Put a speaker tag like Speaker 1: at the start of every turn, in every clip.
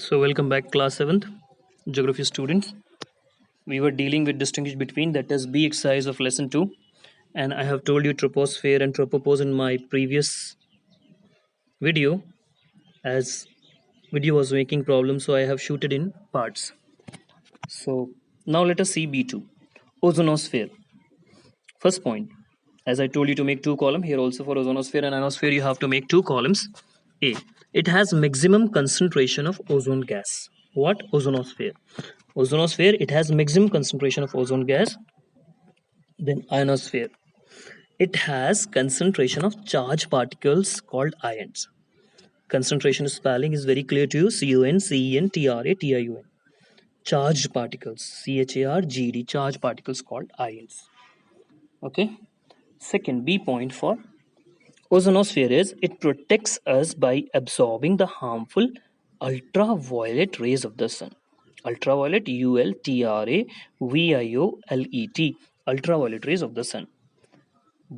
Speaker 1: So welcome back, class 7th geography students. We were dealing with distinguish between, that is B exercise of lesson 2, and I have told you troposphere and tropopause in my previous video, as video was making problems, so I have shooted in parts. So now let us see B2, ozonosphere. First point, as I told you to make two columns, here also for ozonosphere and ionosphere you have to make two columns. A, it has maximum concentration of ozone gas. What? Ozonosphere. Ozonosphere, it has maximum concentration of ozone gas. Then ionosphere, it has concentration of charged particles called ions. Concentration spelling is very clear to you: CONCENTRATION. Charged particles, CHARGD, charged particles called ions. Okay. Second, B point for ozonosphere is, it protects us by absorbing the harmful ultraviolet rays of the sun. Ultraviolet, ULTRAVIOLET, ultraviolet rays of the sun.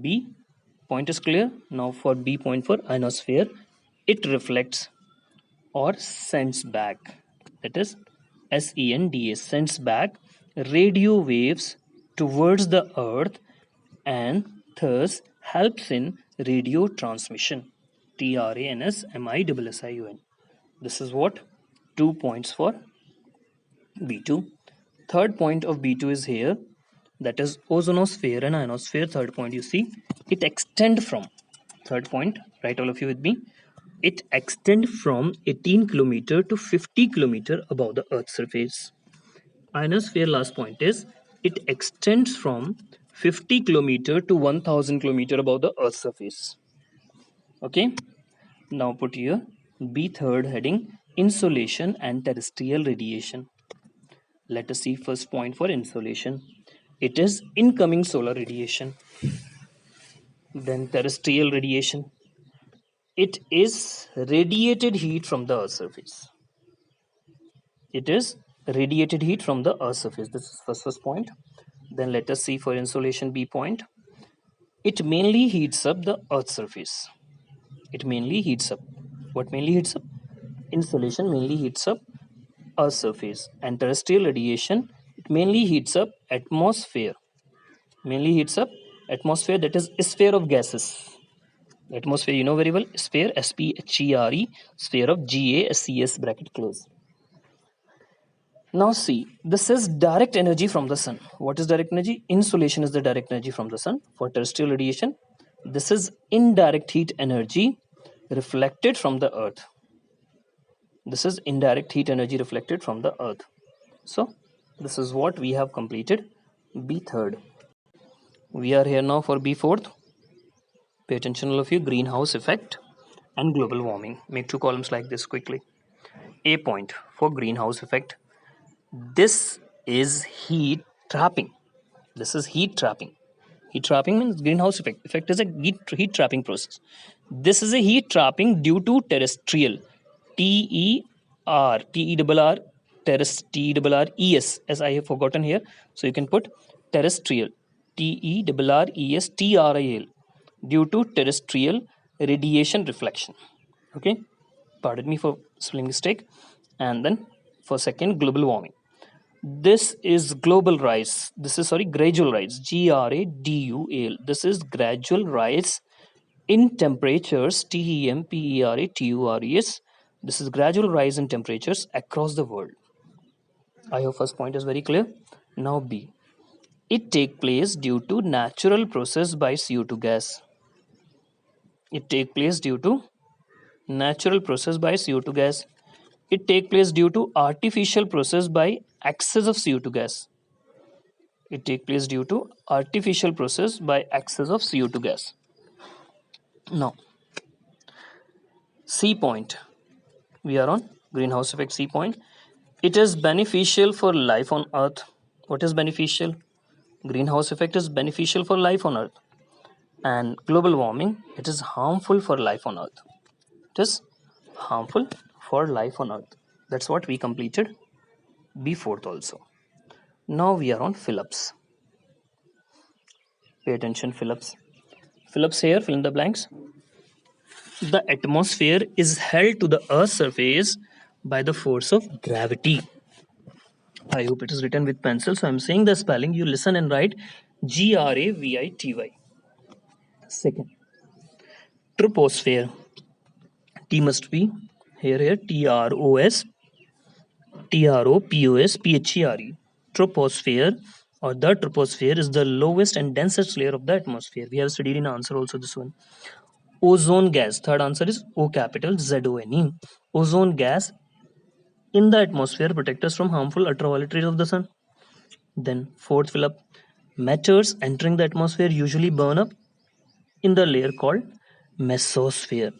Speaker 1: B point is clear. Now for B point for ionosphere, it reflects or sends back, that is SENDA, sends back radio waves towards the earth and thus helps in radio transmission. TRANSMISSION. This is what 2 points for B2. Third point of B2 is here, that is ozonosphere and ionosphere. Third point, you see, it extend from, third point, write all of you with me, it extend from 18 kilometer to 50 kilometer above the earth's surface. Ionosphere, last point is, it extends from 50 kilometer to 1000 kilometer above the earth's surface. Okay, now put here B third heading, insolation and terrestrial radiation. Let us see first point for insolation. It is incoming solar radiation. Then terrestrial radiation. It is radiated heat from the Earth's surface. It is radiated heat from the Earth's surface. This is first point. Then let us see for insolation B point. It mainly heats up the Earth's surface. It mainly heats up. What mainly heats up? Insolation mainly heats up Earth's surface. And terrestrial radiation, it mainly heats up atmosphere. Mainly heats up atmosphere, that is sphere of gases. Atmosphere, you know very well, sphere, SPHERE, sphere of GASES, bracket close. Now see, this is direct energy from the sun. What is direct energy? Insolation is the direct energy from the sun. For terrestrial radiation, this is indirect heat energy reflected from the earth. This is indirect heat energy reflected from the earth. So this is what we have completed B third. We are here now for B fourth. Pay attention all of you. Greenhouse effect and global warming. Make two columns like this quickly. A point for greenhouse effect. This is heat trapping. This is heat trapping. Heat trapping means greenhouse effect. Effect is a heat trapping process. This is a heat trapping due to terrestrial. TERRER, TERRES, as I have forgotten here. So you can put terrestrial. TERRESTRIL, due to terrestrial radiation reflection. Okay, pardon me for spelling mistake. And then for second, global warming. This is global rise. This is gradual rise. GRADUAL. This is gradual rise in temperatures. TEMPERATURES. This is gradual rise in temperatures across the world. I hope first point is very clear. Now B. It take place due to natural process by CO2 gas. It take place due to natural process by CO2 gas. It take place due to artificial process by excess of CO2 gas. It take place due to artificial process by excess of CO2 gas. Now, C point. We are on greenhouse effect C point. It is beneficial for life on earth. What is beneficial? Greenhouse effect is beneficial for life on earth. And global warming, it is harmful for life on earth. It is harmful for life on earth. That's what we completed B fourth also. Now we are on Phillips. Pay attention, Phillips. Phillips here, fill in the blanks. The atmosphere is held to the Earth's surface by the force of gravity. I hope it is written with pencil. So I'm saying the spelling. You listen and write Gravity. Second, troposphere. T must be here. Troposphere. Troposphere or the troposphere is the lowest and densest layer of the atmosphere. We have studied in answer also this one. Ozone gas. Third answer is O capital ZONE. Ozone gas in the atmosphere protect us from harmful ultraviolet rays of the sun. Then fourth fill up. Matters entering the atmosphere usually burn up in the layer called mesosphere.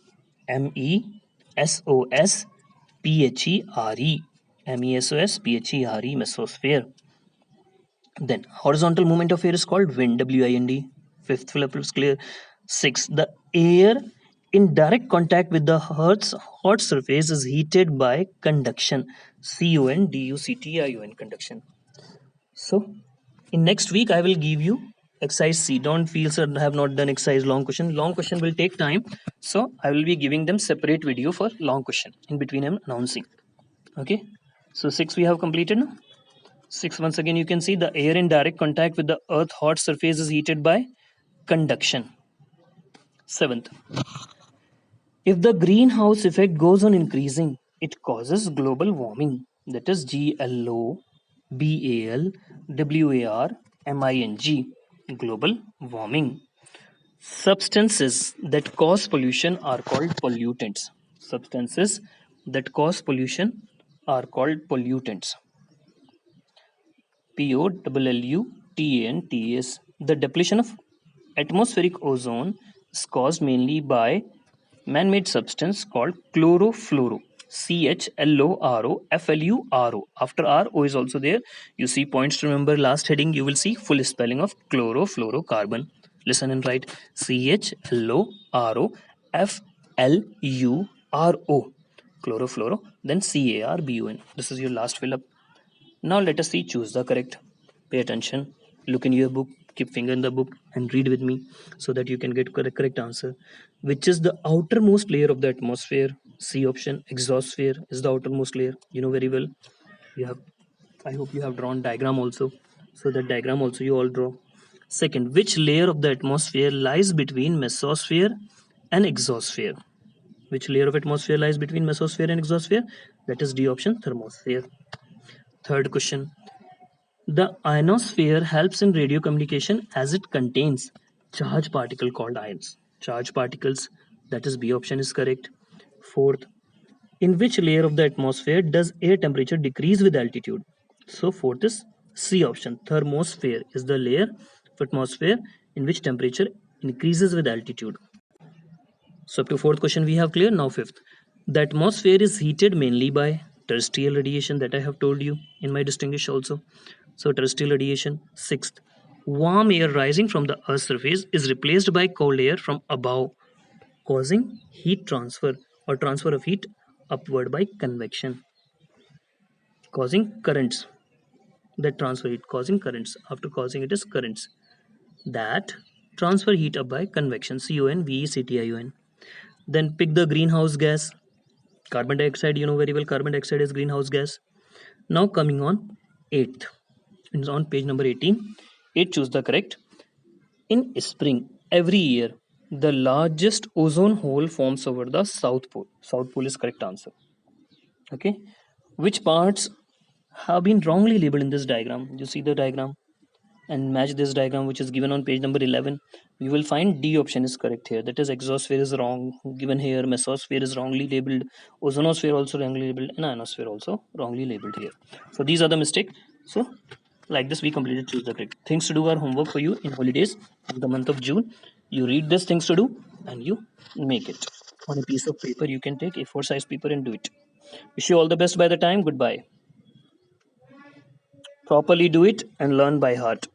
Speaker 1: MESOSPHERE. MESOSPHERE, mesosphere. Then horizontal movement of air is called wind, WIND. Fifth flip is clear. Sixth, the air in direct contact with the Earth's hot surface is heated by conduction. CONDUCTION, conduction. So in next week I will give you exercise C. Don't feel sir I have not done exercise long question. Long question will take time. So I will be giving them separate video for long question. In between I'm announcing. Okay. So 6 we have completed now. 6, once again you can see the air in direct contact with the earth hot surface is heated by conduction. 7th, if the greenhouse effect goes on increasing, it causes global warming. That is GLOBALWARMING, global warming. Substances that cause pollution are called pollutants. Substances that cause pollution are called pollutants. POLLUTANTS. The depletion of atmospheric ozone is caused mainly by man-made substance called chlorofluoro. CHLOROFLURO. After R, O is also there. You see points to remember. Last heading, you will see full spelling of chlorofluorocarbon. Listen and write CHLOROFLURO. Chlorofluoro. Then CARBON. This is your last fill up. Now let us see, choose the correct. Pay attention, look in your book, keep finger in the book and read with me so that you can get correct answer. Which is the outermost layer of the atmosphere? C option, exosphere is the outermost layer. You know very well. You have, I hope you have drawn diagram also. So that diagram also you all draw. Second, which layer of the atmosphere lies between mesosphere and exosphere? Which layer of atmosphere lies between mesosphere and exosphere? That is D option, thermosphere. Third question, the ionosphere helps in radio communication as it contains charged particle called ions. Charged particles, that is B option is correct. Fourth, in which layer of the atmosphere does air temperature decrease with altitude? So fourth is C option. Thermosphere is the layer of atmosphere in which temperature increases with altitude. So up to fourth question we have clear. Now fifth, the atmosphere is heated mainly by terrestrial radiation that I have told you in my distinguished also. So terrestrial radiation. Sixth, warm air rising from the earth's surface is replaced by cold air from above, causing heat transfer or transfer of heat upward by convection, causing currents that transfer heat, causing currents. After causing it is currents that transfer heat up by convection. CONVECTION. Then pick the greenhouse gas. Carbon dioxide, you know very well, carbon dioxide is greenhouse gas. Now coming on 8th, it's on page number 18. 8, choose the correct. In spring, every year, the largest ozone hole forms over the South Pole. South Pole is correct answer. Okay. Which parts have been wrongly labeled in this diagram? You see the diagram and match this diagram which is given on page number 11. You will find D option is correct here. That is exosphere is wrong given here, mesosphere is wrongly labeled, ozonosphere also wrongly labeled, and ionosphere also wrongly labeled here. So these are the mistake. So like this we completed choose the correct. Things to do are homework for you in holidays of the month of June. You read this things to do and you make it on a piece of paper. You can take A4 size paper and do it. Wish you all the best by the time. Goodbye. Properly do it and learn by heart.